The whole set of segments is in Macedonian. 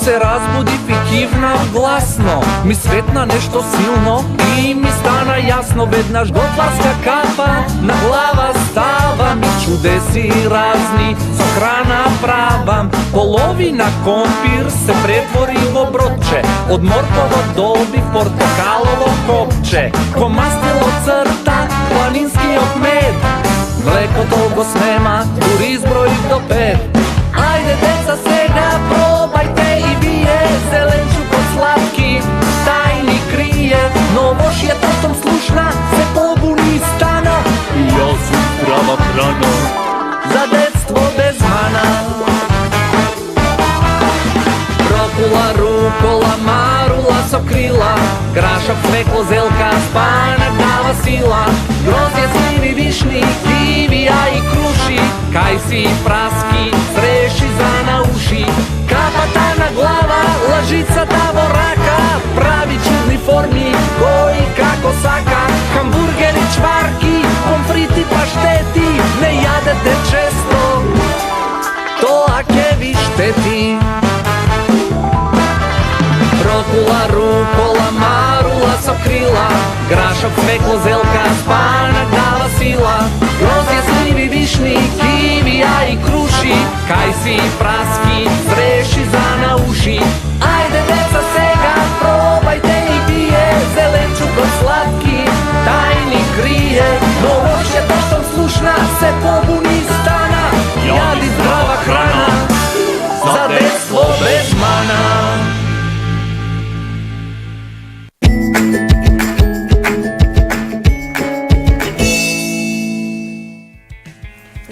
се разбудив и кивнав гласно. Ми светна нешто силно и ми стана јасно. Веднаш готварска капа на глава ставам и чудеси разни со храна правам. Половина компир се претвори во бродче, од морково добив портокалово копче. Ко мастило црта планинскиот мед, млекото го снема, дури изброив до 5. Ајде деца сега пробајте и вие, зеленчуко сладки тајни крие. Но вошијето штом слушна се побуни и стана. Јас сум здрава храна за детство без мана. Брокула, рукола, марула со крила, крашав, свекло, зелка, спанак дава сила. Грозје, сливи, вишни, кивија и круши, кајси и праски, среши за на уши. Капата на глава, лажицата во рака, прави чудни форми, кој како сака. Хамбургери, чварки, помфрити, паштети, не јадете често, тоа ќе ви штети. Брокула, рукола, марула со крила, грашок, свекло, зелка, спанак дава сила. Грозје, сливи, вишни, кивија и круши, кајси и праски, среши за на уши. Ајде деца сега пробајте и вие, зеленчуко сладки тајни крие. Но вошјето штом слушна се побуни и стана. Јади здрава храна за детство без мана.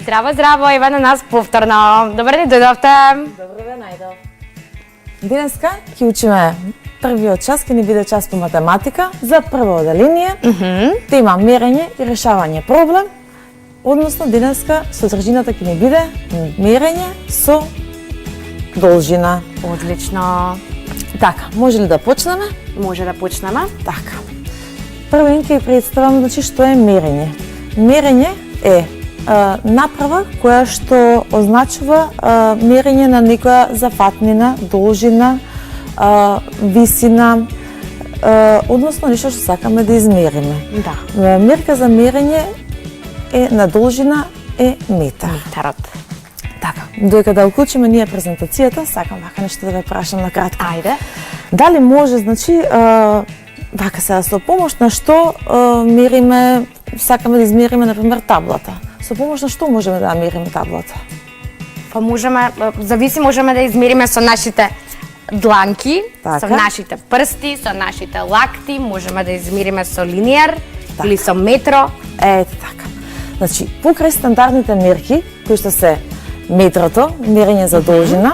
Здраво, здраво, ева на нас повторно. Добар ден, дојдовте. Добро ве најдов. Денеска ќе учиме првиот час, ќе ни биде час по математика за прво оделение. Тема мерење и решавање проблем. Односно денеска содржината ќе ни биде мерење со должина. Одлично. Така, може ли да почнеме? Може да почнеме. Така. Прво ќе представам значи што е мерење. Мерење е направа која што означува мерење на некоја зафатнина, должина, висина, односно нешто што сакаме да измериме. Да. Мерка за мерење е на должина е метар. Метарот. Така, доека да уклучиме ние презентацијата, сакам вака нешто да ве прашам на кратко. Ајде. Дали може, значи, вака сега со помош на што мериме, сакаме да измериме, например, таблата? Со помош на што можеме да мериме таблата? Па можеме, зависи, можеме да измериме со нашите дланки, Така. со нашите прсти, со нашите лакти, можеме да измериме со линијар или со метро. Ете така. Значи, покрај стандардните мерки, кои што се метрото, мерење за должина,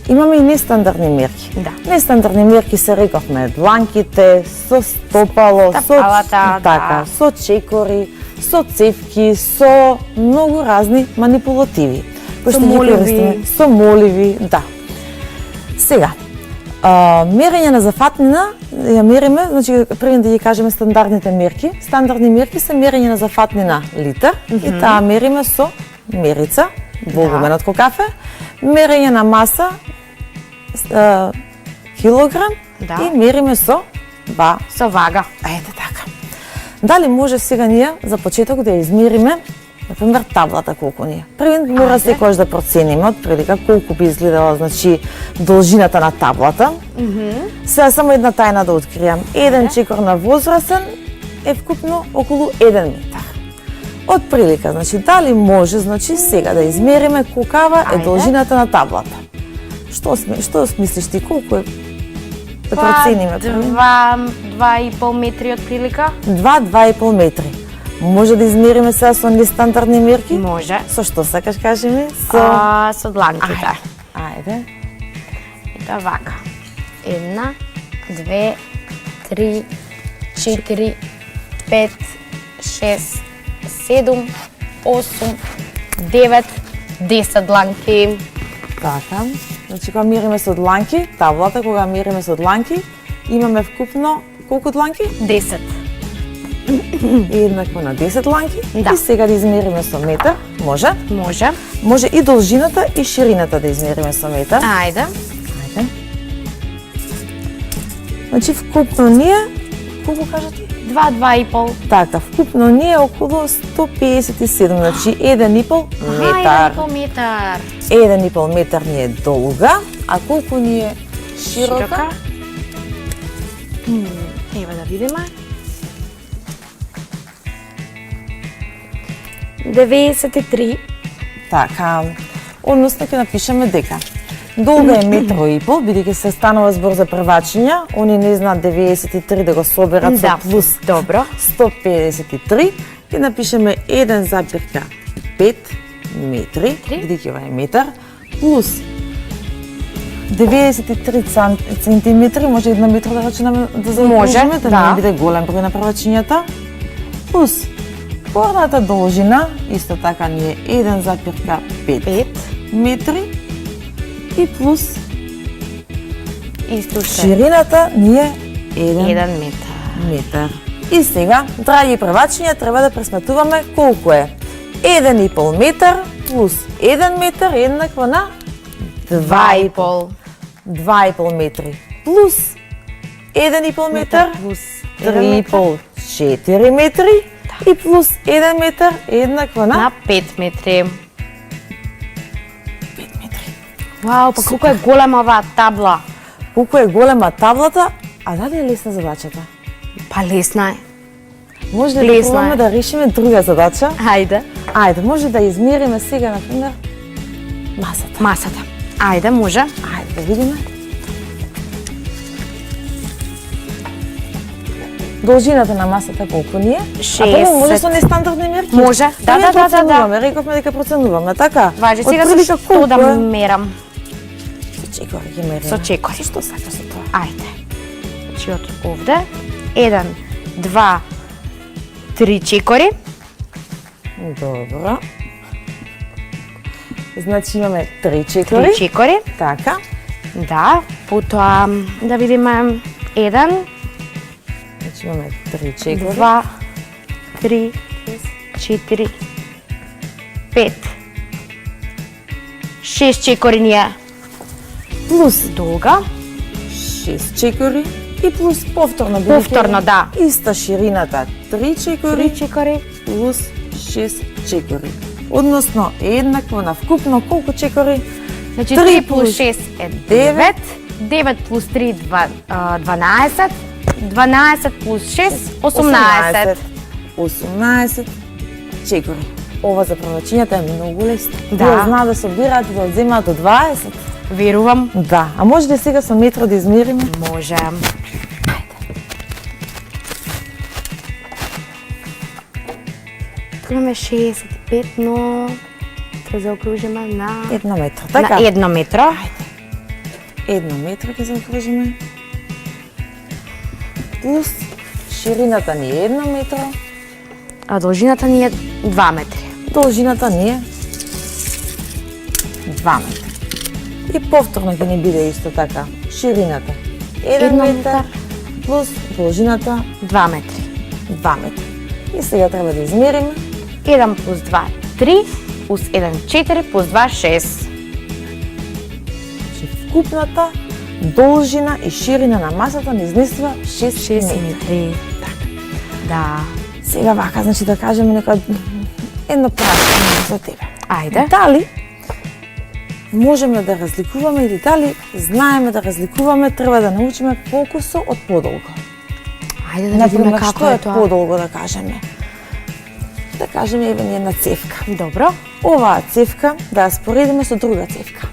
имаме и нестандардни мерки. Да. Нестандардни мерки се рековме дланките, со стопало, Стапалата, така, со чекори, со цевки, со многу разни манипулативи. Со моливи. Со моливи, да. Сега, мерење на зафатнина, ја мериме, значи прво да ги кажеме стандардните мерки. Стандардни мерки се мерење на зафатнина литар и таа мериме со мерица, волуменот ко кафе, мерење на маса килограм и мериме со вага. Ете така. Дали може сега ние за почеток да ја измериме, например, таблата колку ни е? Прво мора секојаш да процениме од прилика колку би изгледала, значи, должината на таблата. Сега само една тајна да откријам. Еден чекор на возрасен е вкупно околу 1 метар. Од прилика, значи, дали може, значи, сега да измериме колкава е должината на таблата? Што мислиш ти, колку е? Да процениме. 2,5 метри од прилика. 2,5 метри. Може да измериме сега со нестандардни мерки? Може. Со што сакаш кажи ми? Со дланките. Ајде. Да, вака. 1, 2, 3, 4, 5, 6, 7, 8, 9, 10 дланки. Така. Значи, кога мериме со дланки, таблата, кога мериме со дланки, имаме вкупно колку дланки? 10. Еднакво на 10 дланки. Да. И сега да измериме со метар. Може? Може. Може и должината и ширината да измериме со метар. Ајде. Ајде. Значи вкупно ние, колку кажа ти? 2,5. Така, вкупно ние околу 157, значи 1,5 метар. 1,5 метар. 1,5 метар ни е долга, а колку ни е широка? Ева да видиме. 93. Така, односно ќе напишеме дека долга е метро и пол, бидејќи се станува збор за превачења, они не знаат 93 да го соберат со плюс добро. 153 и напишеме 1,5 метри, бидејќи ова е метар, плюс 93 сантиметри, може 1 метро да рачунаме да заокружиме, да не биде голем број на превачењата, плюс горната должина, исто така ни е 1,5 метри и плюс Исто ширината ни е 1 метар. И сега, драги превачења, треба да пресметуваме колку е 1,5 метар плюс 1 метар еднакво на 2,5. 2,5 метри плюс 1,5 метар плюс 3,5 4 метри и плюс 1 метар еднакво на 5 метри. 5 метри. Вау, па колку е голема оваа табла. Колку е голема таблата, а дали е лесна задачата? Па лесна е. Може да Лесна пробаме е. да решиме друга задача? Ајде. Ајде, може да измериме сега, например, масата. Масата. Ајде, може. Ајде да видиме. Должината на масата колку ни е? 60. А прво може со нестандардни мерки? Може. Да. Проценуваме, рековме дека проценуваме, така? Важи, сега Отприлика со што колку да е? мерам? Со чекори ги мериме. Со чекори. Со што сакаш со тоа? Ајде. Значи од овде 1, 2, 3 чекори. Добро. Значи имаме 3 чекори. 3 чекори. Така. Да, потоа да видиме 1, Значи имаме 3 чекори. 2, 3, 4, 5. 6 чекори ни е Плюс долга. 6 чекори и плюс повторно. бидејќи Повторно, да. Иста ширината 3 чекори 3 чекори. плюс 6 чекори. Односно еднакво на вкупно колку чекори? Значи 3 3 плюс 6 е 9. 9 плюс 3 12. 12 плюс 6 18. 18 чекори. Ова за превачењата е многу лесно. Да. Тие знаат да собираат и да одземаат до 20. Верувам. Да, а може ли сега со метро да измериме? Може. Имаме 65, но ќе заокружиме на 1 метро, така? на 1 метро. 1 метро ќе заокружиме. Плюс ширината ни е 1 метро, А должината ни е 2 метри. должината ни е 2 метри. И повторно ќе ни биде исто така. Ширината 1 метар плюс должината 2 метри. 2 метри. И сега треба да измериме. 1 плюс 2 3, плюс 1 4, плюс 2 6. Значи вкупната должина и ширина на масата ни изнесува 6 метри. метри. Да. Сега вака, значи да кажеме нека едно прашање за тебе. Ајде. Дали можеме да разликуваме или дали знаеме да разликуваме, треба да научиме покусо од подолго. Ајде да видиме Например, како што е е тоа. подолго да кажеме? Да кажеме еве ни една цевка. Добро. Оваа цевка да ја споредиме со друга цевка.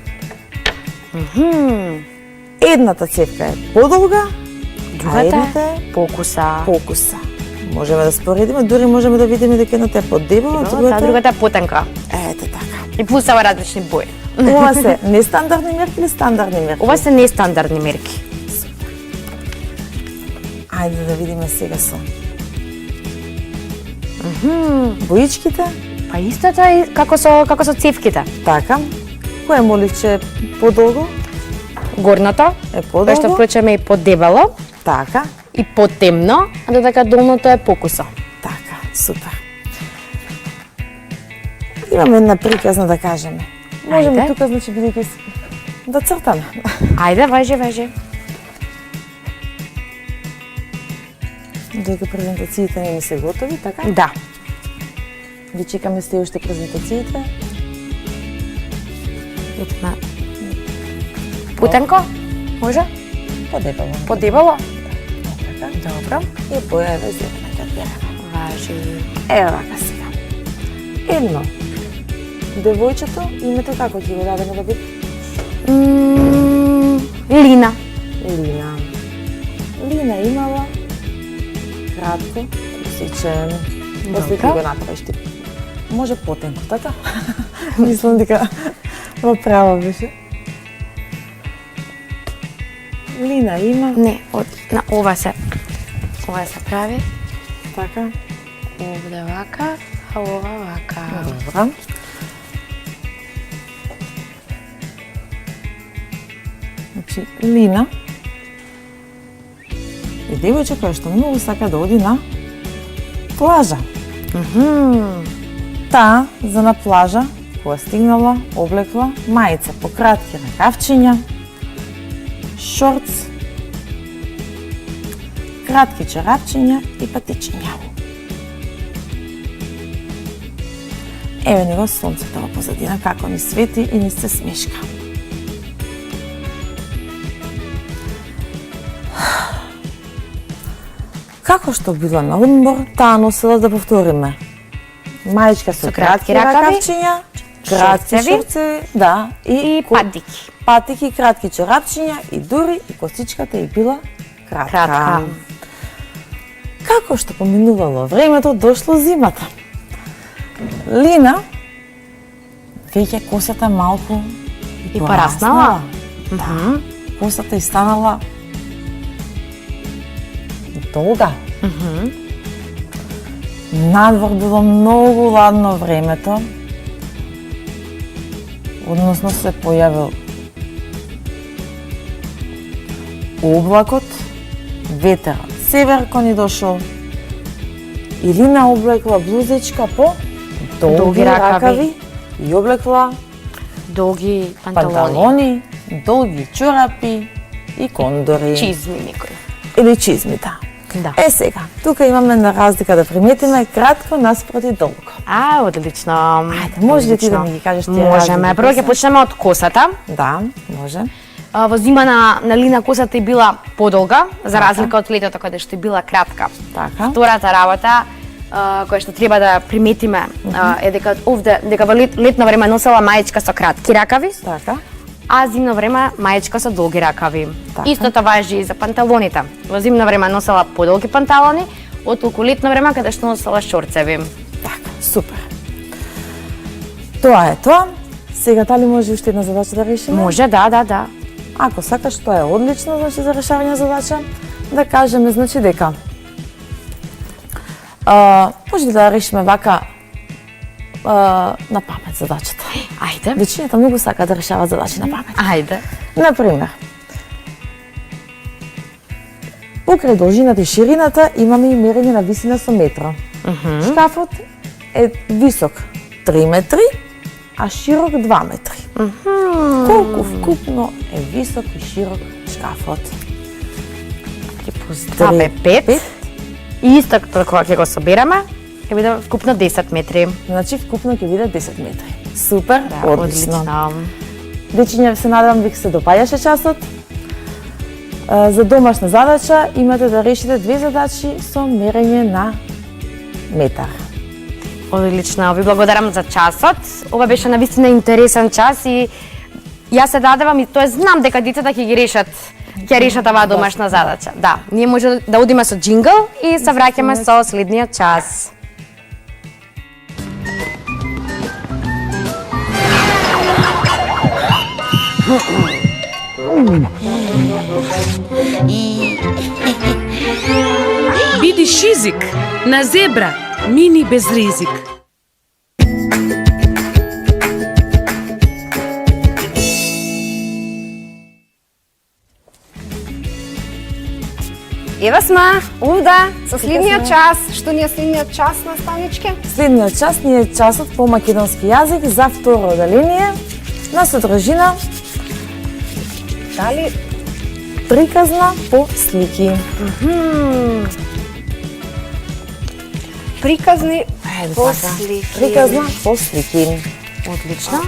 Едната цевка е подолга, а Другата едната е е покуса. покуса. Можеме да споредиме, дури можеме да видиме дека едната е подебела, а Таа другата е потенка. Ете така. И плюс ова различни бои. Ова се нестандардни мерки или стандардни мерки? Ова се нестандардни мерки. Ајде да видиме сега со. Боичките, Па истото е како со цевките. така. Кое моличе е подолго? Горното Е кое што подолго? вклучаме и подебело Така, и потемно, а додека долното е покусо. така, супер. Имаме една приказна да кажеме. Можеме Ајде. тука, значи, бидејќи да цртаме. Ајде, важи. дека презентациите не се готови, така? Да. Ви чекаме сте уште презентациите. Една. Путенко? Може? Подебало. Подебало? Така. Добро. И појаве зелена капјара. Важи. Ева вака сега. Едно. Девојчето, името како ќе го дадеме да биде? Лина. Лина. Лина имала кратко, косичен. После ќе го направиш ти. Може потенко, така? Мислам дека во право беше. Лина има. Не, на ова се прави. Така. Овде вака, а ова вака. Добро. Значи, Лина е девојче која што многу сака да оди на плажа. Таа за на плажа, кога стигнала, облекла мајца по кратки ракавчиња, шортс, кратки чарапчиња и патичиња. Еве него сонцето во позадина како ни свети и ни се смешка. Како што била на одмор, таа носела, да повториме, маичка со кратки ракавчиња, кратки шорцеви, да, и патики. Патики, кратки чорапчиња и дури и косичката и била кратка. Како што поминувало времето, дошло зимата. Лина веќе косата малку И пораснала. Да. Косата и станала долга. Надвор било многу ладно времето. Односно се појавил облакот, ветерот северко ни дошол и Лина облекла блузичка по долги ракави и облекла Долги панталони, долги чорапи и кондори. Чизми некој. Или чизми, да. Да. Сега, тука имаме една разлика да приметиме, кратко наспроти долго. Одлично. Ајде, може ли ти да ми ги кажеш тие разлики? Можеме. Прво ќе почнеме од косата. Да, може. Во зима на Лина косата е била подолга, за разлика од летото каде што е била кратка. Така. Втората работа која што треба да приметиме е дека овде во летно време носела маечка со кратки ракави, Така. а зимно време маечка со долги ракави. Така. Истото важи и за панталоните. Во зимно време носела подолги панталони, оттуку летно време каде што носела шорцеви. Така, супер. Тоа е тоа. Сега дали може уште една задача да решиме? Може, да. Ако сакаш, тоа е одлично, значи за решавање задача, да кажеме значи дека може ли да решиме вака на памет задачата? Ајде. Веќината многу сака да решават задачи на памет. Ајде. Например, покрај должината и ширината имаме и мерење на висина со метро. Шкафот е висок 3 метри, а широк 2 метри. Колку вкупно е висок и широк шкафот? Ќе поставиме 5. И исто кога ќе го собераме, ќе биде вкупно 10 метри. Значи вкупно ќе биде 10 метри. Супер, Да, одлично. Дечиња, се надевам дека се допаѓаше часот. За домашна задача имате да решите 2 задачи со мерење на метар. Одлично, ви благодарам за часот. Ова беше навистина интересен час и јас се надевам и тоа знам дека децата ќе ги решат оваа домашна задача. Да, ние може да одиме со джингл и се враќаме со следниот час. Биди шизик на зебра, мини без ризик. Ева сме, овда, со следниот час. Што ни е следниот час, наставничке? Следниот час ни е часот по македонски јазик за второ оделение на содржина Дали приказна по слики. приказни Така. послики. Приказна послики. Одлично.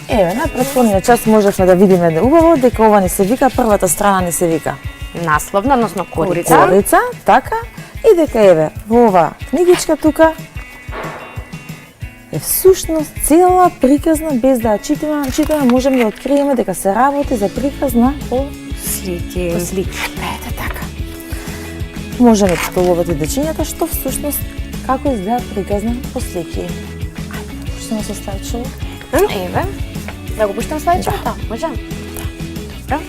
Еве, на претходниот час можевме да видиме убаво дека ова ни се вика, првата страна ни се вика Насловна, односно корица. корица, така, и дека еве, во ова книгичка тука е всушност цела приказна, без да ја читаме, можеме да откриеме дека се работи за приказна Слики. слики. Ете така. Можеме да толовате дечињата што всушност како изгледа приказна по слики. Ајде, почнеме со слайдшоу. Еве. Да го пуштам слайдшоуто? Можам? Добро.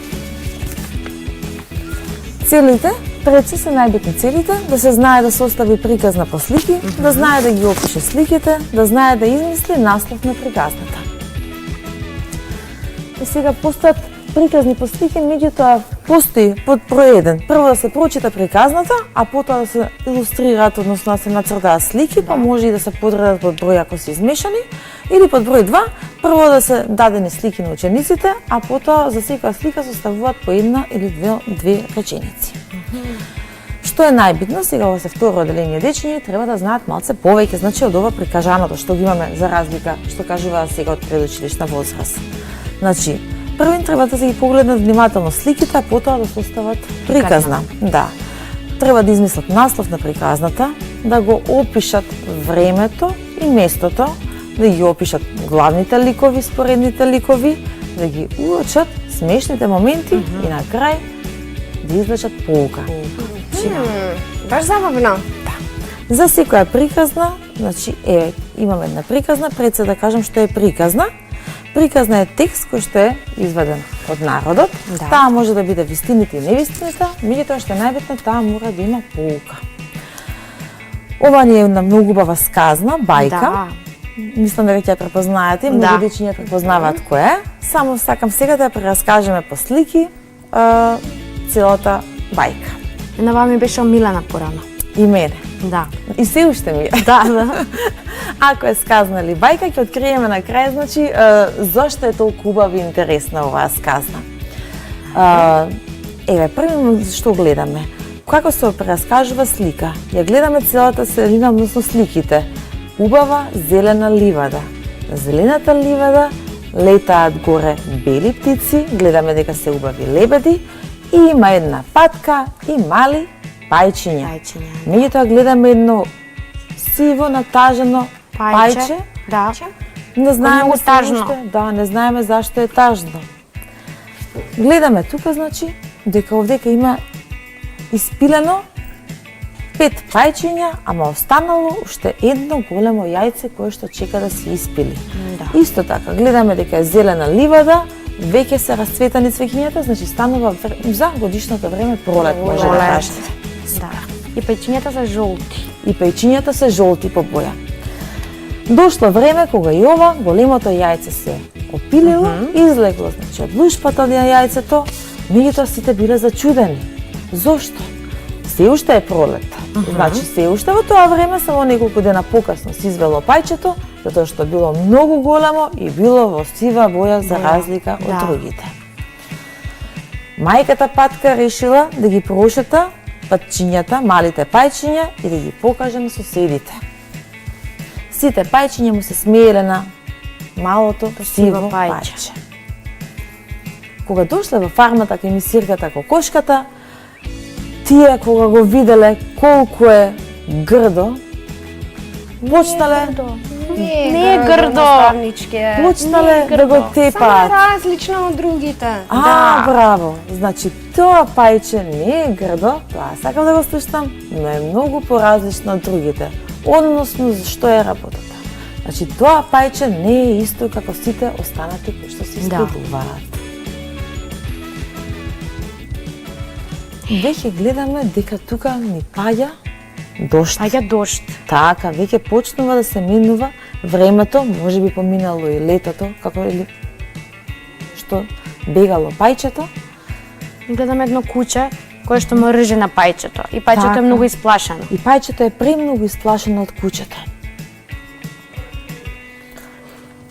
Целите, пред се најбитни целите, да се знае да се остави приказна по слики, да знае да ги опише сликите, да знае да измисли наслов на приказната. И сега постојат приказни по слики, меѓутоа постои под број 1. Прво да се прочита приказната, а потоа да се илустрираат, односно да се нацртаат слики, па може и да се подредат под број ако се измешани, или под број 2, прво да се дадени слики на учениците, а потоа за секоја слика се ставуваат по една или две реченици. Што е најбитно, сега во се второ оделение дечиња треба да знаат малце повеќе, значи од ова прикажаното што ги имаме за разлика, што кажуваат сега од предучилишна возраст. Значи, првин треба да се ги погледнат внимателно сликите, а потоа да состават приказна. Да. Треба да измислат наслов на приказната, да го опишат времето и местото, да ги опишат главните ликови, споредните ликови, да ги уочат смешните моменти и на крај да извлечат поука. Баш забавно. За секоја приказна, значи имаме една приказна, пред се да кажам што е приказна. Приказна е текст кој што е изведен од народот. Да. Таа може да биде вистините и невистините, меѓутоа што е најбитно, таа мора да има поука. Ова ни е една многу убава сказна, бајка. Да. Мислам дека ќе ја препознаете, многу дечиња препознаваат која е. Само сакам сега да ја прераскажеме по слики целата бајка. На ова ми беше омилена порано. И мене. Да. И се уште ми е. Да. Ако е сказна или бајка, ќе откриеме на крај, значи, зошто е толку убава и интересна оваа сказна. Еве, прво што гледаме. Како се прераскажува слика? Ја гледаме целата селина, односно сликите. Убава зелена ливада. На зелената ливада летаат горе бели птици, гледаме дека се убави лебеди и има една патка и мали пајчиња. Меѓутоа гледаме едно сиво натажено пајче. Да. Не знаеме Многу тажно. уште, да, не знаеме зашто е тажно. Гледаме тука, значи, дека овдека има испилено 5 пајчиња, ама останало уште едно големо јајце кое што чека да се испили. Да. Исто така, гледаме дека е зелена ливада, веќе се расцветани цвеќињата, значи станува за годишното време пролет, може да кажете. Да. И пајчињата се жолти. И пајчињата се жолти по боја. Дошло време кога и ова големото јајце се опилило, излегло, значи од лушпата на јајцето, меѓутоа сите биле зачудени. Зошто? Се уште е пролет. Значи се уште во тоа време, само неколку дена покасно се извело пајчето, затоа што било многу големо и било во сива боја за разлика од другите. Мајката патка решила да ги прошета патчињата, малите пајчиња и да ги покаже на соседите. Сите пајчиња му се смееле на малото сиво пајче. Кога дошле во фармата кај мисирката кокошката, тие кога го виделе колку е грдо, почнале Не е грдо. Наставничке. почнале да го Само е тепаат. различно од другите. Браво! Значи, тоа пајче не е грдо, тоа сакам да го слушам, но е многу поразлично од другите. Односно, што е работата. Значи, тоа пајче не е исто како сите останати кои што се испитуваат. Веќе гледаме дека тука ни паѓа дошт. Паѓа дошт. Така, веќе почнува да се менува времето, може би поминало и летото, како или што бегало пајчето. Гледаме едно куче кое што му рже на пајчето. И пајчето Така. е многу исплашено. И пајчето е премногу исплашено од кучето.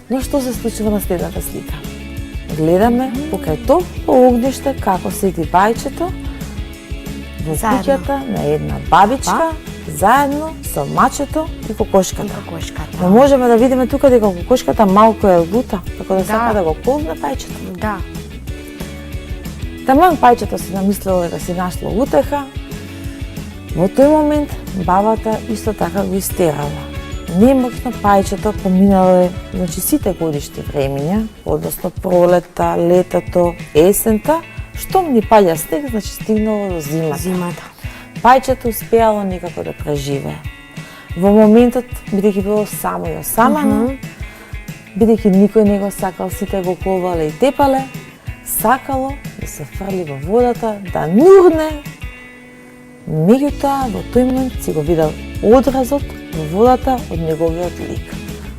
Но што се случува на следната слика? Гледаме покрај топло огниште како седи пајчето во Заедно. куќата на една бабичка заедно со мачето и кокошката. Кокошката. Но можеме да видиме тука дека кокошката малку е лута, како да сака да го колне пајчето. Да. Таман пајчето си намислило дека си нашло утеха. Во тој момент бабата исто така го истерала. Немоќно пајчето поминале, значи сите годишни времења, односно пролетта, летото, есента, штом ни паѓа снег, значи стигнало до зимата. Зимата. Пајчето успеало некако да преживее. Во моментот, бидејќи било само и осамено, бидејќи никој не го сакал, сите го колвале и тепале, сакало да се фрли во водата, да нурне. Меѓутоа, во тој момент си го видел одразот во водата од неговиот лик.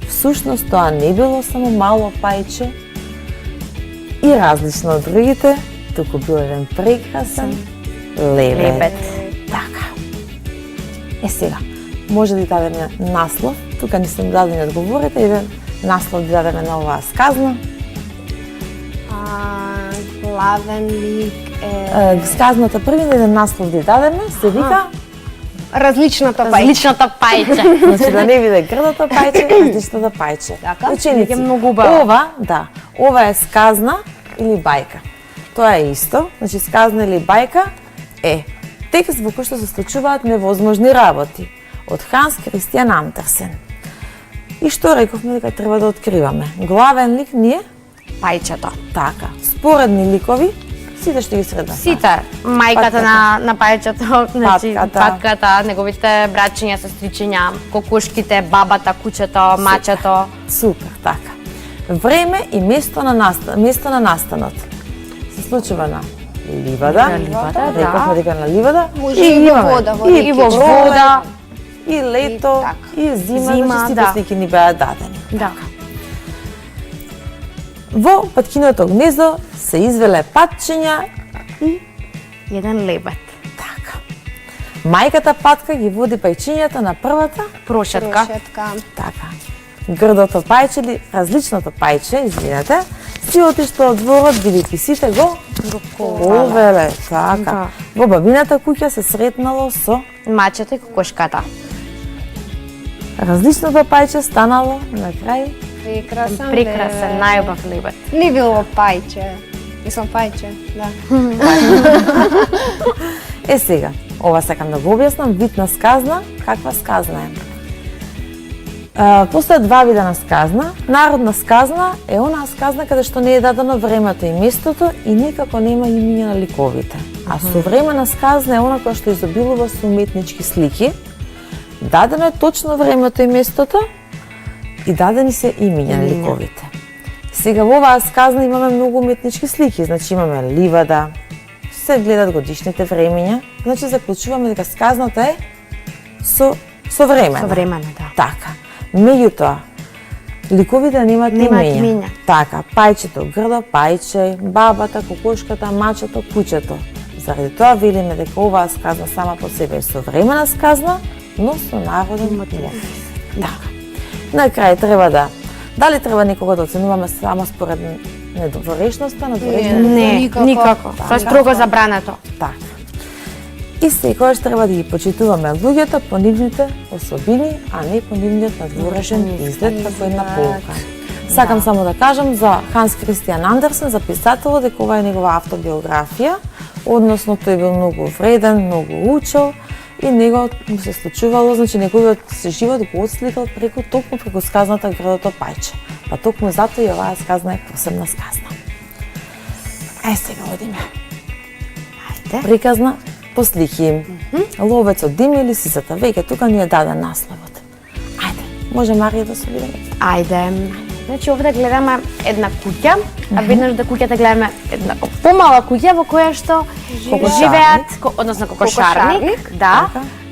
Всушност, тоа не било само мало пајче и различно од другите, туку бил еден прекрасен лебед. Така. Сега, може да ви дадеме наслов, тука не сме дадени одговорите, еден наслов да дадеме на оваа сказна. Главен лик е... Сказната првин еден наслов да дадеме, се вика Различната пајче. Различната пајче. значи да не биде грдото пајче, различното пајче. Така? Ученици, Е многу убаво. ова е сказна или бајка. Тоа е исто, значи сказна или бајка е текст во кој што се случуваат невозможни работи од Ханс Кристијан Андерсен. И што рековме дека треба да откриваме? Главен лик ни е Пајчето. така, споредни ликови, сите што ги средна. Сите, мајката на пајчето, значи Патката. патката, неговите брачиња, сестричиња, кокушките, бабата, кучето, мачето. Супер, така. Време и место на настанот. Се случува на ливада. На ливада, Рековме да. дека на ливада. Може и во вода, во и во реки, вода, и лето, И така. и зима, Зима, значи сите да. слики ни беа дадени. Да. Во паткиното гнездо се извеле патчиња и Еден лебед. така. Мајката патка ги води пајчињата на првата, Прошетка. Прошетка. така. Грдото пајче или различното пајче, извинете, си отишло од дворот бидејќи сите го повеле, така. Да. Во бабината куќа се сретнало со Мачето и кокошката. различното пајче станало на крај. Прекрасен. Прекрасен, најубав лебед. Не било пајче. Мислам пајче, да. Сега, ова сакам да го објаснам, вид на сказна, каква сказна е? Постојат два вида на сказна. Народна сказна е онаа сказна каде што не е дадено времето и местото и никако нема имиња на ликовите. А современа сказна е она која што изобилува со уметнички слики. Дадено е точно времето и местото и дадени се имиња на ликовите. Сега во оваа сказна имаме многу уметнички слики, значи имаме ливада, се гледат годишните времења, значи заклучуваме дека сказната е современа. Современа, да. Така. Меѓутоа, ликовите немаат имиња. Така, пајчето грдо, пајче, бабата, кокошката, мачето, кучето. Заради тоа велиме дека оваа сказна сама по себе е современа сказна, но со народен мотив. Така. На крај треба дали треба некога да оценуваме само според недоворешноста, надворешноста? Не, Никако. никако. Тоа е строго забрането. Така. И секогаш треба да ги почитуваме луѓето по нивните особини, а не по нивниот надворешен изглед како една полука. Сакам само да кажам за Ханс Кристијан Андерсен, за писателот, дека ова е негова автобиографија, односно тој бил многу вреден, многу учел и него му се случувало, значи неговиот се живот го отсликал токму преку сказната Грдото пајче. Па токму затоа и оваа сказна е посебна сказна. Сега одиме. Ајде. Приказна по слики. Ловецот Дими или Сисата. Веќе тука ни е даден насловот. Ајде, може Марија да се видиме. Ајде. Значи овде гледаме една куќа, а веднаш до куќата гледаме една помала куќа во која што живеат, односно кокошарник, да.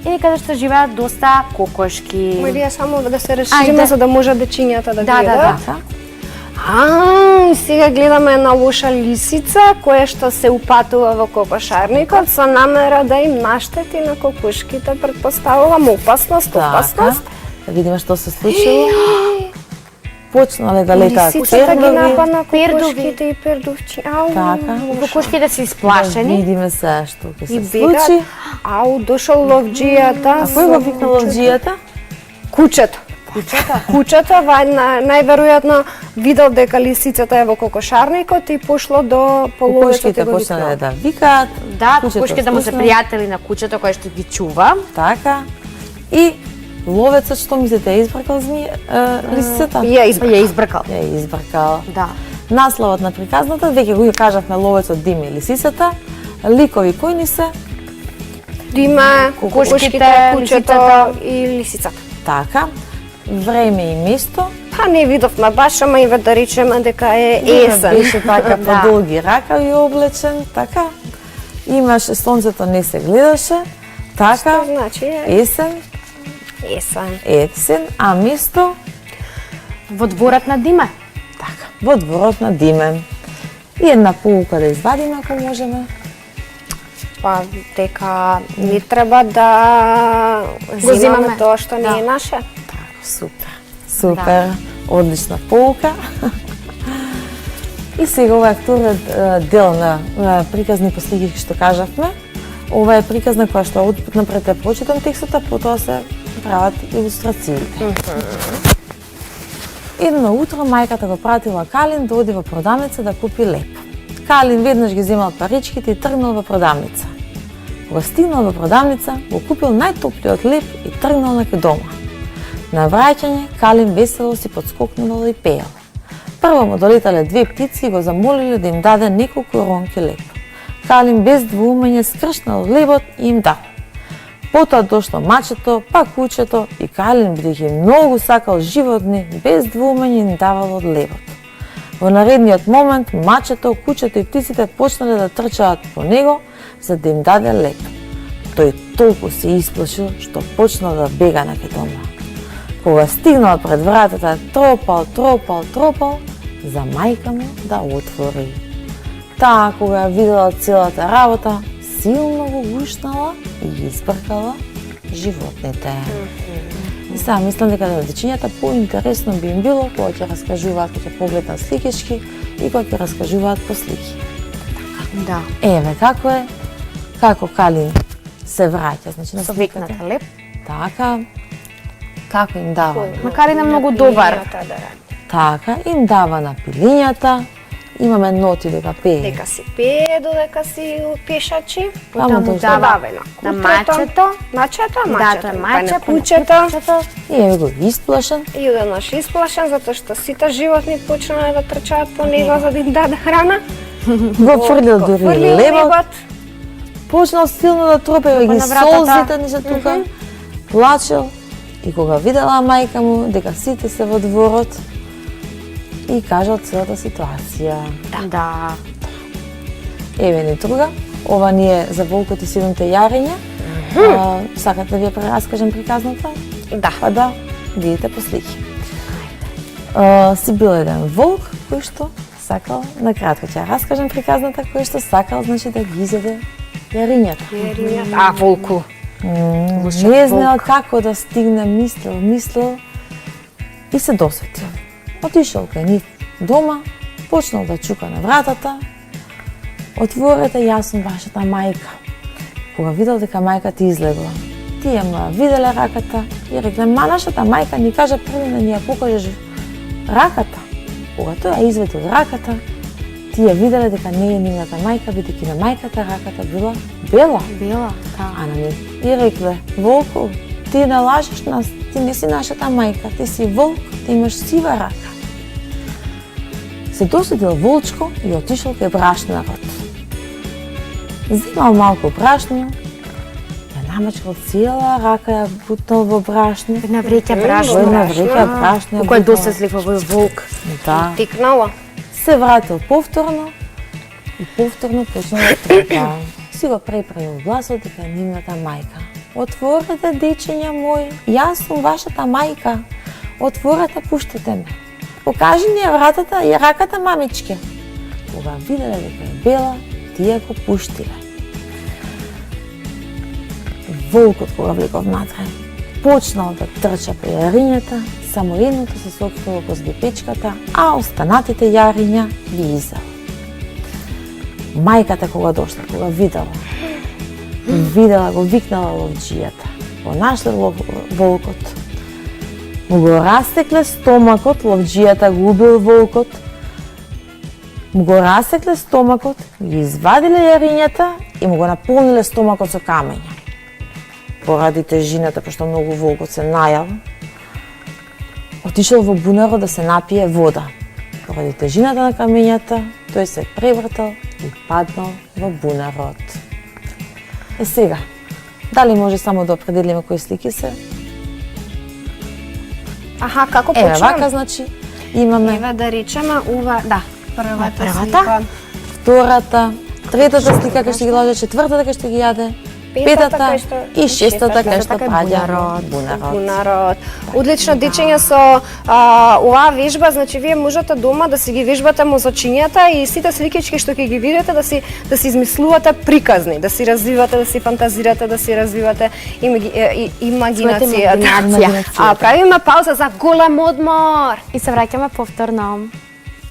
И каде што живеат доста кокошки. Ма вие само да се решиме Ајде. за да може дечињата да Да, гледат. да. Сега гледаме една лоша лисица која што се упатува во кокошарникот со намера да им наштети на кокушките, предпоставувам опасност. Да видиме што се случило. почнале да летаат Лисицата ги пердови. нападна пердови. кокошките и пердовчи. Ау, Така. Кокошките се Да исплашени. видиме се што ќе и се бегат. случи. Ау, дошол ловџијата. А кој го викна ловџијата? Кучето. Кучето најверојатно видел дека лисицата е во кокошарникот и пошло до половецот и Кокошките го почнале викнал. да викаат. Да, кучето кокошките му се слушна. пријатели на кучето кое што ги чува. Така. И ловецот што мислите е избркал лисицата? Ја избра. Ја избркал. Ја е избркал. Да. Насловот на приказната, веќе го кажавме, ловецот Диме и лисицата. Ликови кои ни се? Дима, Кокошките, кокошките, кучето лисицата. и лисицата. Така. Време и место. Па не видовме баш, ама и да речеме дека е есен. Беше така по долги ракави облечен, така. Имаше сонцето не се гледаше. Така. Што значи е Есен, есен. а место Во дворот на Диме. така, во дворот на Диме. И една полука да извадиме ако можеме. Па дека не треба да зимаме. земаме тоа што не е Да. наше. Супер. Супер. Одлична полука. И сега ова е вториот дел на приказни послики што кажавме. Ова е приказна која што од напред е прочитам текстот, а потоа се прават илустрациите. Едно утро мајката го пратила Калин да оди во продавница да купи леп. Калин веднаш ги земал паричките и тргнал во продавница. Кога стигнал во продавница, го купил најтоплиот леп и тргнал на дома. На враќање, Калин весело си подскокнувал и пеел. Прво му долетале две птици и го замолиле да им даде неколку ронки леп. Калин без двоумење скршнал лебот и им дал. Потоа дошло мачето, па кучето и Калин, бидејќи многу сакал животни, без двоумење им давал од лебот. Во наредниот момент, мачето, кучето и птиците почнале да трчаат по него за да им даде леп. Тој толку се исплашил што почнал да бега на дома. Кога стигнал пред вратата, тропал за мајка му да отвори. Таа кога ја видела целата работа, силно го гушнала и ги избркала животните. И сега мислам дека на дечињата поинтересно би им било кога ќе раскажуваат, кога ќе погледнат сликички и кога ќе раскажуваат по слики. Да. Еве како Калин се враќа, значи на Со сликата. викната леп. Така, како им дава. Макар и на многу добар. Пилињата да ради. Така, им дава на пилињата, имаме ноти дека пее. Дека си пее, додека си пешачи. Таму му дошла. дава На мачето. Мачето, Да, тоа е па маче, на па на кучето. И еве го исплашен. И еднаш исплашен, затоа што сите животни почнале да трчаат по него за да им даде храна. Го фрлил Го дури фрлил лебот. Почнал силно да тропе, ги на вратата. солзите не тука. Плачел и кога видела мајка му дека сите се во дворот и кажал целата ситуација. Да. Еве ни друга. Ова ни е за волкот и 7 јарења. Сакате да ви ја прераскажам приказната? Да. Па да, видите по слики. Си бил еден волк кој што сакал, на кратко ќе ја раскажам приказната, кој што сакал, значи да ги изеде јарињата. А, волку. Не знаел како да стигне, мислел и се досетил. Отишол кај нив дома, почнал да чука на вратата. Отворете, јас сум вашата мајка. Кога видел дека мајка ти излегла, тие му ја виделе раката и рекле, ма нашата мајка ни кажа први да ни ја покажеш раката. Кога тој ја изведе од раката, тие виделе дека не е нивната мајка, бидејќи на мајката раката била бела. Бела, да. А на нив и рекле, волку, ти не лажеш нас, ти не си нашата мајка, ти си волк, ти имаш сива рака. Се досетил волчко и отишол кај брашнарот. Земал малку брашно, ја намачкал цела рака, ја бутнал во брашно. Една вреќа Во брашно. една вреќа брашно. ја Колко е бутнал. досетлив овој волк. Да. Тикнала. Се вратил повторно и повторно почнал да трепа. Си го преправил гласот дека е нивната мајка. Отворете, дечиња мои, јас сум вашата мајка. Отворете, пуштете ме. Покажи ни ја вратата и раката, мамичке. Кога виделе дека е бела, тие го пуштиле. Волкот кога влеков натре, почнал да трча по јарињата, само едното се сопнува козби печката, а останатите јариња ги изела. Мајката кога дошла, кога видела го, викнала ловџијата. Го нашли волкот. Му го растекле стомакот, ловџијата го убил волкот. Му го растекле стомакот, ги извадиле јарињата и му го наполниле стомакот со камења. Поради тежината, пошто многу волкот се најал, отишел во бунарот да се напие вода. Поради тежината на камењата, тој се превртал и паднал во бунарот. Сега, дали може само да определиме кои слики се? Аха, како Еве, почнем? вака, значи, имаме Еве да речеме, да, првата првата. слика. втората, третата слика кај што ги лаже, четвртата кај што ги јаде, петата кај што- и шестата кај што кај паѓа бунарот. Бунарот. Одлично дечење со оваа вежба, значи вие можете дома да си ги вежбате мозочињата и сите сликички што ќе ги видите да си измислувате приказни, да си развивате, да си фантазирате, да си развивате имагинацијата. имагинација. Правиме пауза за голем одмор. И се враќаме повторно.